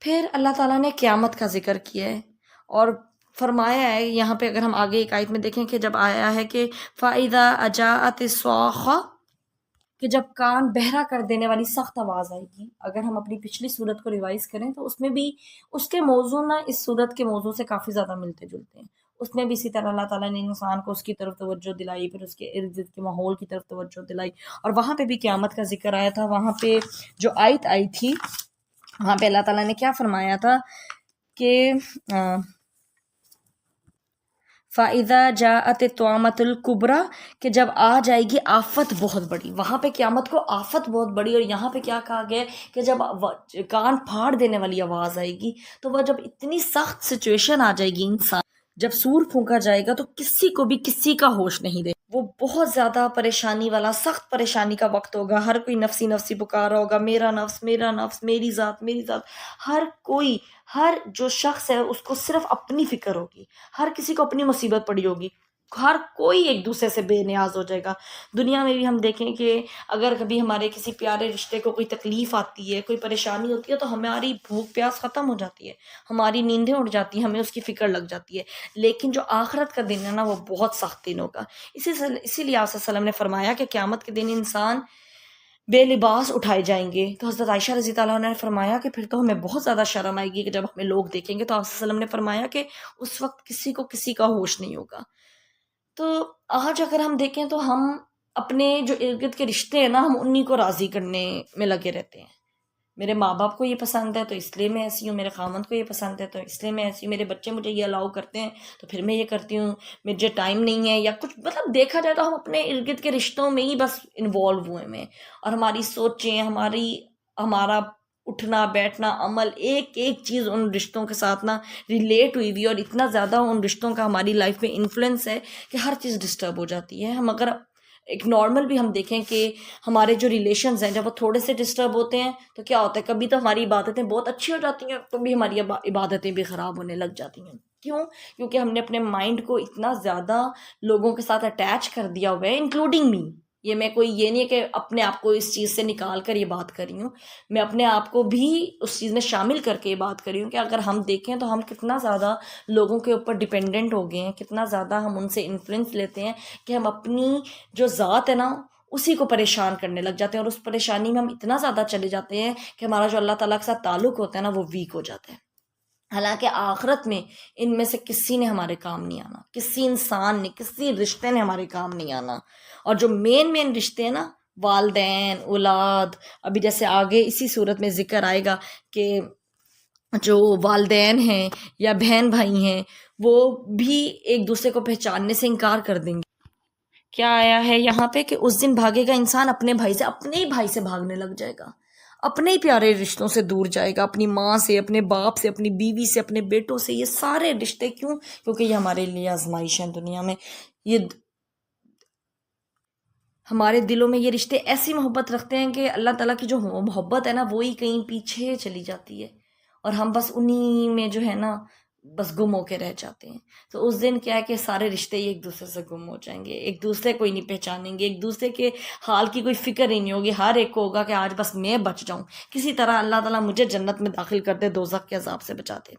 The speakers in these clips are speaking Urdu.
پھر اللہ تعالیٰ نے قیامت کا ذکر کیا ہے اور فرمایا ہے یہاں پہ، اگر ہم آگے ایک آیت میں دیکھیں کہ جب آیا ہے کہ فَإِذَا أَجَاءَتِ الصَّاخَّةُ، کہ جب کان بہرا کر دینے والی سخت آواز آئے گی. اگر ہم اپنی پچھلی صورت کو ریوائز کریں تو اس میں بھی اس کے موضوع نہ اس صورت کے موضوع سے کافی زیادہ ملتے جلتے ہیں. اس میں بھی اسی طرح اللہ تعالیٰ نے انسان کو اس کی طرف توجہ دلائی، پھر اس کے ارد گرد کے ماحول کی طرف توجہ دلائی، اور وہاں پہ بھی قیامت کا ذکر آیا تھا. وہاں پہ جو آیت آئی تھی وہاں پہ اللہ تعالیٰ نے کیا فرمایا تھا کہ فَإِذَا جَاءَتِ الطَّامَّةُ الْكُبْرَىٰ، کہ جب آ جائے گی آفت بہت بڑی. وہاں پہ قیامت کو آفت بہت بڑی، اور یہاں پہ کیا کہا گیا ہے کہ جب کان پھاڑ دینے والی آواز آئے گی، تو وہ جب اتنی سخت سچویشن آ جائے گی، انسان جب سور پھونکا جائے گا تو کسی کو بھی کسی کا ہوش نہیں دے. وہ بہت زیادہ پریشانی والا، سخت پریشانی کا وقت ہوگا. ہر کوئی نفسی نفسی پکار رہا ہوگا، میرا نفس میرا نفس، میری ذات میری ذات. ہر کوئی، ہر جو شخص ہے اس کو صرف اپنی فکر ہوگی، ہر کسی کو اپنی مصیبت پڑی ہوگی، ہر کوئی ایک دوسرے سے بے نیاز ہو جائے گا. دنیا میں بھی ہم دیکھیں کہ اگر کبھی ہمارے کسی پیارے رشتے کو کوئی تکلیف آتی ہے، کوئی پریشانی ہوتی ہے، تو ہماری بھوک پیاس ختم ہو جاتی ہے، ہماری نیندیں اڑ جاتی ہیں، ہمیں اس کی فکر لگ جاتی ہے. لیکن جو آخرت کا دن ہے نا، وہ بہت سخت دن ہوگا. اسی لیے آپ صلی اللہ علیہ وسلم نے فرمایا کہ قیامت کے دن انسان بے لباس اٹھائے جائیں گے. تو حضرت عائشہ رضی اللہ عنہ نے فرمایا کہ پھر تو ہمیں بہت زیادہ شرم آئے گی کہ جب ہمیں لوگ دیکھیں گے. تو آپ صلی اللہ علیہ وسلم نے فرمایا کہ اس وقت کسی کو کسی کا ہوش نہیں ہوگا. تو آج اگر ہم دیکھیں تو ہم اپنے جو ارد گرد کے رشتے ہیں نا، ہم انہی کو راضی کرنے میں لگے رہتے ہیں. میرے ماں باپ کو یہ پسند ہے تو اس لیے میں ایسی ہوں، میرے خامند کو یہ پسند ہے تو اس لیے میں ایسی ہوں، میرے بچے مجھے یہ الاؤ کرتے ہیں تو پھر میں یہ کرتی ہوں، مجھے ٹائم نہیں ہے یا کچھ. مطلب دیکھا جائے تو ہم اپنے ارد گرد کے رشتوں میں ہی بس انوالو ہوئے ہیں، اور ہماری سوچیں، ہمارا اٹھنا بیٹھنا عمل، ایک ایک چیز ان رشتوں کے ساتھ نا ریلیٹ ہوئی ہوئی، اور اتنا زیادہ ان رشتوں کا ہماری لائف میں انفلوئنس ہے کہ ہر چیز ڈسٹرب ہو جاتی ہے. ہم اگر ایک نارمل بھی ہم دیکھیں کہ ہمارے جو ریلیشنز ہیں جب وہ تھوڑے سے ڈسٹرب ہوتے ہیں تو کیا ہوتا ہے، کبھی تو ہماری عبادتیں بہت اچھی ہو جاتی ہیں، کبھی ہماری عبادتیں بھی خراب ہونے لگ جاتی ہیں. کیوں؟ کیونکہ ہم نے اپنے مائنڈ کو اتنا زیادہ لوگوں کے ساتھ اٹیچ کر دیا ہوا ہے، انکلوڈنگ می. یہ نہیں ہے کہ اپنے آپ کو اس چیز سے نکال کر یہ بات کر رہی ہوں، میں اپنے آپ کو بھی اس چیز میں شامل کر کے یہ بات کر رہی ہوں کہ اگر ہم دیکھیں تو ہم کتنا زیادہ لوگوں کے اوپر ڈپینڈنٹ ہو گئے ہیں، کتنا زیادہ ہم ان سے انفلوئنس لیتے ہیں کہ ہم اپنی جو ذات ہے نا اسی کو پریشان کرنے لگ جاتے ہیں، اور اس پریشانی میں ہم اتنا زیادہ چلے جاتے ہیں کہ ہمارا جو اللہ تعالیٰ کے ساتھ تعلق ہوتا ہے نا وہ ویک ہو جاتا ہے. حالانکہ آخرت میں ان میں سے کسی نے ہمارے کام نہیں آنا، کسی انسان نے، کسی رشتے نے ہمارے کام نہیں آنا. اور جو مین رشتے ہیں نا، والدین، اولاد، ابھی جیسے آگے اسی صورت میں ذکر آئے گا کہ جو والدین ہیں یا بہن بھائی ہیں وہ بھی ایک دوسرے کو پہچاننے سے انکار کر دیں گے. کیا آیا ہے یہاں پہ کہ اس دن بھاگے گا انسان اپنے ہی بھائی سے بھاگنے لگ جائے گا، اپنے ہی پیارے رشتوں سے دور جائے گا، اپنی ماں سے، اپنے باپ سے، اپنی بیوی سے، اپنے بیٹوں سے. یہ سارے رشتے کیوں؟ کیونکہ یہ ہمارے لیے آزمائش ہے دنیا میں. یہ ہمارے دلوں میں یہ رشتے ایسی محبت رکھتے ہیں کہ اللہ تعالیٰ کی جو محبت ہے نا وہی کہیں پیچھے چلی جاتی ہے، اور ہم بس انہی میں جو ہے نا بس گم ہو کے رہ جاتے ہیں. تو اس دن کیا ہے کہ سارے رشتے ہی ایک دوسرے سے گم ہو جائیں گے، ایک دوسرے کو ہی نہیں پہچانیں گے، ایک دوسرے کے حال کی کوئی فکر ہی نہیں ہوگی. ہر ایک کو ہوگا کہ آج بس میں بچ جاؤں، کسی طرح اللہ تعالیٰ مجھے جنت میں داخل کر دے، دوزخ کے عذاب سے بچا دے.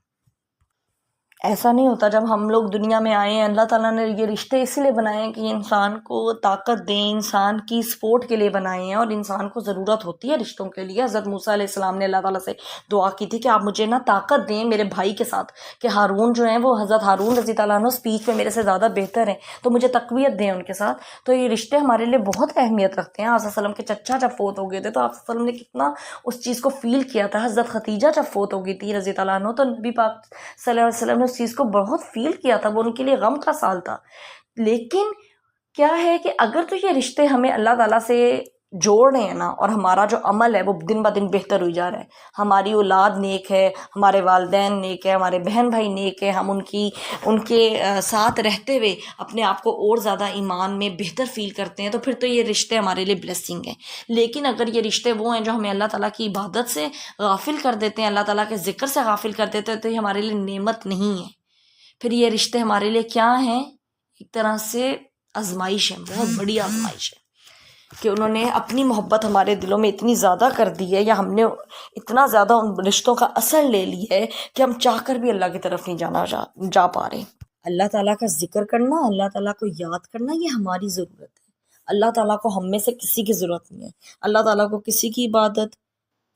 ایسا نہیں ہوتا. جب ہم لوگ دنیا میں آئے ہیں اللہ تعالیٰ نے یہ رشتے اسی لیے بنائے ہیں کہ انسان کو طاقت دیں، انسان کی سپورٹ کے لیے بنائے ہیں، اور انسان کو ضرورت ہوتی ہے رشتوں کے لیے. حضرت موسیٰ علیہ السلام نے اللہ تعالیٰ سے دعا کی تھی کہ آپ مجھے نا طاقت دیں میرے بھائی کے ساتھ، کہ ہارون جو ہیں وہ حضرت ہارون رضی اللہ عنہ اسپیچ میں میرے سے زیادہ بہتر ہیں، تو مجھے تقویت دیں ان کے ساتھ. تو یہ رشتے ہمارے لیے بہت اہمیت رکھتے ہیں. آپ صلی اللہ علیہ وسلم کے چچا جب فوت ہو گئے تھے تو آپ صلی اللہ علیہ وسلم نے کتنا اس چیز کو فیل کیا تھا. حضرت ختیجہ جب فوت ہو گئی تھی رضی اللہ عنہ تو نبی پاک صلی اللہ علیہ وسلم نے اس چیز کو بہت فیل کیا تھا، وہ ان کے لیے غم کا سال تھا. لیکن کیا ہے کہ اگر تو یہ رشتے ہمیں اللہ تعالیٰ سے جوڑ رہے ہیں نا، اور ہمارا جو عمل ہے وہ دن بہ دن بہتر ہوئی جا رہا ہے، ہماری اولاد نیک ہے، ہمارے والدین نیک ہے، ہمارے بہن بھائی نیک ہے، ہم ان کے ساتھ رہتے ہوئے اپنے آپ کو اور زیادہ ایمان میں بہتر فیل کرتے ہیں، تو پھر تو یہ رشتے ہمارے لیے بلیسنگ ہیں. لیکن اگر یہ رشتے وہ ہیں جو ہمیں اللہ تعالیٰ کی عبادت سے غافل کر دیتے ہیں، اللہ تعالیٰ کے ذکر سے غافل کر دیتے ہیں، تو یہ ہمارے لیے نعمت نہیں ہے. پھر یہ رشتے ہمارے لیے کیا ہیں؟ ایک طرح سے آزمائش ہے، بہت بڑی آزمائش ہے. کہ انہوں نے اپنی محبت ہمارے دلوں میں اتنی زیادہ کر دی ہے، یا ہم نے اتنا زیادہ ان رشتوں کا اثر لے لی ہے کہ ہم چاہ کر بھی اللہ کی طرف نہیں جا پا رہے۔ اللہ تعالیٰ کا ذکر کرنا، اللہ تعالیٰ کو یاد کرنا، یہ ہماری ضرورت ہے۔ اللہ تعالیٰ کو ہم میں سے کسی کی ضرورت نہیں ہے۔ اللہ تعالیٰ کو کسی کی عبادت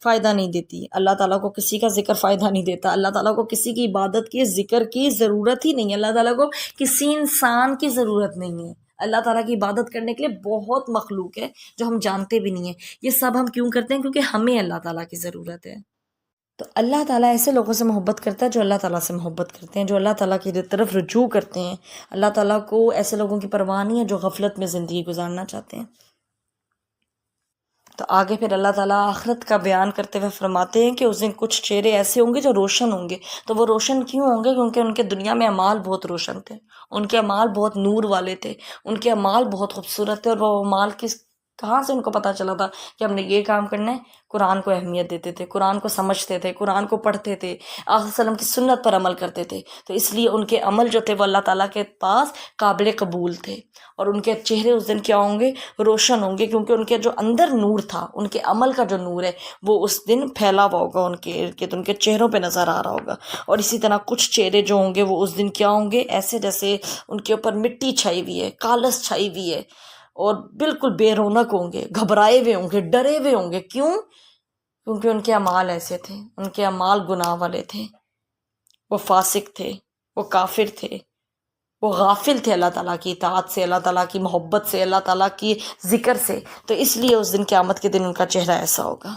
فائدہ نہیں دیتی، اللہ تعالیٰ کو کسی کا ذکر فائدہ نہیں دیتا، اللہ تعالیٰ کو کسی کی عبادت کی، ذکر کی ضرورت ہی نہیں ہے، اللہ تعالیٰ کو کسی انسان کی ضرورت نہیں ہے۔ اللہ تعالیٰ کی عبادت کرنے کے لیے بہت مخلوق ہے جو ہم جانتے بھی نہیں ہیں۔ یہ سب ہم کیوں کرتے ہیں؟ کیونکہ ہمیں اللہ تعالیٰ کی ضرورت ہے۔ تو اللہ تعالیٰ ایسے لوگوں سے محبت کرتا ہے جو اللہ تعالیٰ سے محبت کرتے ہیں، جو اللہ تعالیٰ کی طرف رجوع کرتے ہیں۔ اللہ تعالیٰ کو ایسے لوگوں کی پرواہ نہیں ہے جو غفلت میں زندگی گزارنا چاہتے ہیں۔ تو آگے پھر اللہ تعالیٰ آخرت کا بیان کرتے ہوئے فرماتے ہیں کہ اس دن کچھ چہرے ایسے ہوں گے جو روشن ہوں گے۔ تو وہ روشن کیوں ہوں گے؟ کیونکہ ان کے دنیا میں اعمال بہت روشن تھے، ان کے اعمال بہت نور والے تھے، ان کے اعمال بہت خوبصورت تھے۔ اور وہ اعمال کہاں سے ان کو پتہ چلا تھا کہ ہم نے یہ کام کرنا ہے؟ قرآن کو اہمیت دیتے تھے، قرآن کو سمجھتے تھے، قرآن کو پڑھتے تھے، آقا صلی اللہ علیہ وسلم کی سنت پر عمل کرتے تھے۔ تو اس لیے ان کے عمل جو تھے وہ اللہ تعالیٰ کے پاس قابل قبول تھے، اور ان کے چہرے اس دن کیا ہوں گے؟ روشن ہوں گے، کیونکہ ان کے جو اندر نور تھا، ان کے عمل کا جو نور ہے وہ اس دن پھیلا ہوا ہوگا ان کے ارد گرد، ان کے چہروں پہ نظر آ رہا ہوگا۔ اور اسی طرح کچھ چہرے جو ہوں گے وہ اس دن کیا ہوں گے؟ ایسے جیسے ان کے اوپر مٹی چھائی ہوئی ہے، کالس چھائی ہوئی ہے، اور بالکل بے رونق ہوں گے، گھبرائے ہوئے ہوں گے، ڈرے ہوئے ہوں گے۔ کیوں؟ کیونکہ ان کے اعمال ایسے تھے، ان کے اعمال گناہ والے تھے، وہ فاسق تھے، وہ کافر تھے، وہ غافل تھے اللہ تعالیٰ کی اطاعت سے، اللہ تعالیٰ کی محبت سے، اللہ تعالیٰ کی ذکر سے۔ تو اس لیے اس دن قیامت کے دن ان کا چہرہ ایسا ہوگا۔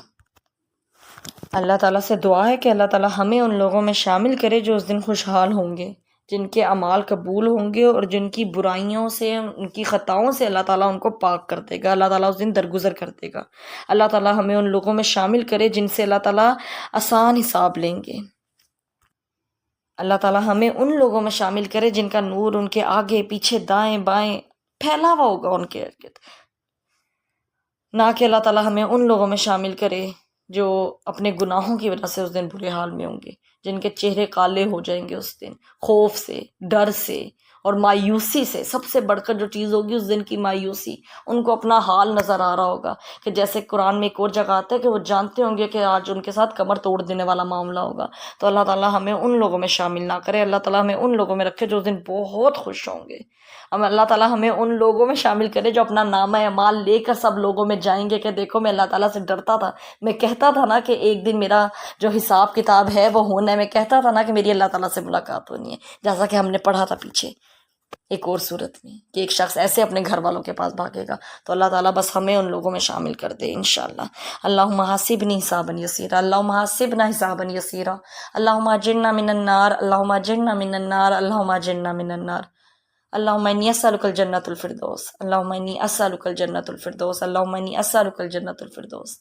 اللہ تعالیٰ سے دعا ہے کہ اللہ تعالیٰ ہمیں ان لوگوں میں شامل کرے جو اس دن خوشحال ہوں گے، جن کے اعمال قبول ہوں گے، اور جن کی برائیوں سے، ان کی خطاؤں سے اللہ تعالیٰ ان کو پاک کر دے گا، اللہ تعالیٰ اس دن درگزر کر دے گا۔ اللہ تعالیٰ ہمیں ان لوگوں میں شامل کرے جن سے اللہ تعالیٰ آسان حساب لیں گے۔ اللہ تعالیٰ ہمیں ان لوگوں میں شامل کرے جن کا نور ان کے آگے پیچھے دائیں بائیں پھیلا ہوا ہوگا ان کے ارد گرد، نہ کہ اللہ تعالیٰ ہمیں ان لوگوں میں شامل کرے جو اپنے گناہوں کی وجہ سے اس دن برے حال میں ہوں گے، جن کے چہرے کالے ہو جائیں گے اس دن، خوف سے، ڈر سے اور مایوسی سے۔ سب سے بڑھ کر جو چیز ہوگی اس دن کی مایوسی، ان کو اپنا حال نظر آ رہا ہوگا، کہ جیسے قرآن میں ایک اور جگہ آتا ہے کہ وہ جانتے ہوں گے کہ آج ان کے ساتھ کمر توڑ دینے والا معاملہ ہوگا۔ تو اللہ تعالیٰ ہمیں ان لوگوں میں شامل نہ کرے، اللہ تعالیٰ ہمیں ان لوگوں میں رکھے جو اس دن بہت خوش ہوں گے۔ اللہ تعالیٰ ہمیں ان لوگوں میں شامل کرے جو اپنا نامہ اعمال لے کر سب لوگوں میں جائیں گے کہ دیکھو میں اللہ تعالیٰ سے ڈرتا تھا، میں کہتا تھا نا کہ ایک دن میرا جو حساب کتاب ہے وہ ہونا ہے، میں کہتا تھا نا کہ میری اللہ تعالیٰ سے ملاقات ہونی ہے، جیسا کہ ہم نے پڑھا تھا پیچھے ایک اور صورت میں کہ ایک شخص ایسے اپنے گھر والوں کے پاس بھاگے گا۔ تو اللہ تعالیٰ بس ہمیں ان لوگوں میں شامل کر دے انشاءاللہ۔ اللہم حاسبنی حسابا یسیرا، اللہم حاسبنا حسابا یسیرا، اللہم اجرنا من النار، اللہم اجرنا من النار، اللہم اجرنا من النار۔ اللہم انی اسألک الجنۃ الفردوس، اللہم انی اسألک الجنۃ الفردوس، اللہم انی اسألک الجنۃ الفردوس،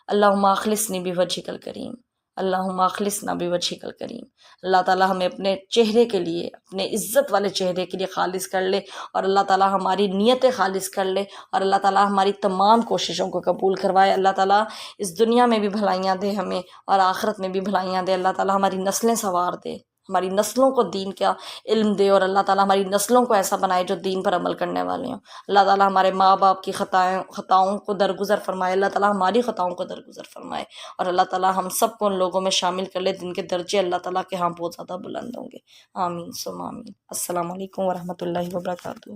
اللہم اخلصنی بوجہک الکریم، اللہم اخلصنا بوجہک الکریم۔ اللہ تعالیٰ ہمیں اپنے چہرے کے لیے، اپنے عزت والے چہرے کے لیے خالص کر لے، اور اللہ تعالیٰ ہماری نیتیں خالص کر لے، اور اللہ تعالیٰ ہماری تمام کوششوں کو قبول کروائے۔ اللہ تعالیٰ اس دنیا میں بھی بھلائیاں دے ہمیں، اور آخرت میں بھی بھلائیاں دے۔ اللہ تعالیٰ ہماری نسلیں سنوار دے، ہماری نسلوں کو دین کا علم دے، اور اللہ تعالیٰ ہماری نسلوں کو ایسا بنائے جو دین پر عمل کرنے والے ہوں۔ اللہ تعالیٰ ہمارے ماں باپ کی خطاؤں کو درگزر فرمائے، اللہ تعالیٰ ہماری خطاؤں کو درگزر فرمائے، اور اللہ تعالیٰ ہم سب کو ان لوگوں میں شامل کر لے جن کے درجے اللہ تعالیٰ کے ہاں بہت زیادہ بلند ہوں گے۔ آمین ثم آمین۔ السلام علیکم ورحمۃ اللہ وبرکاتہ۔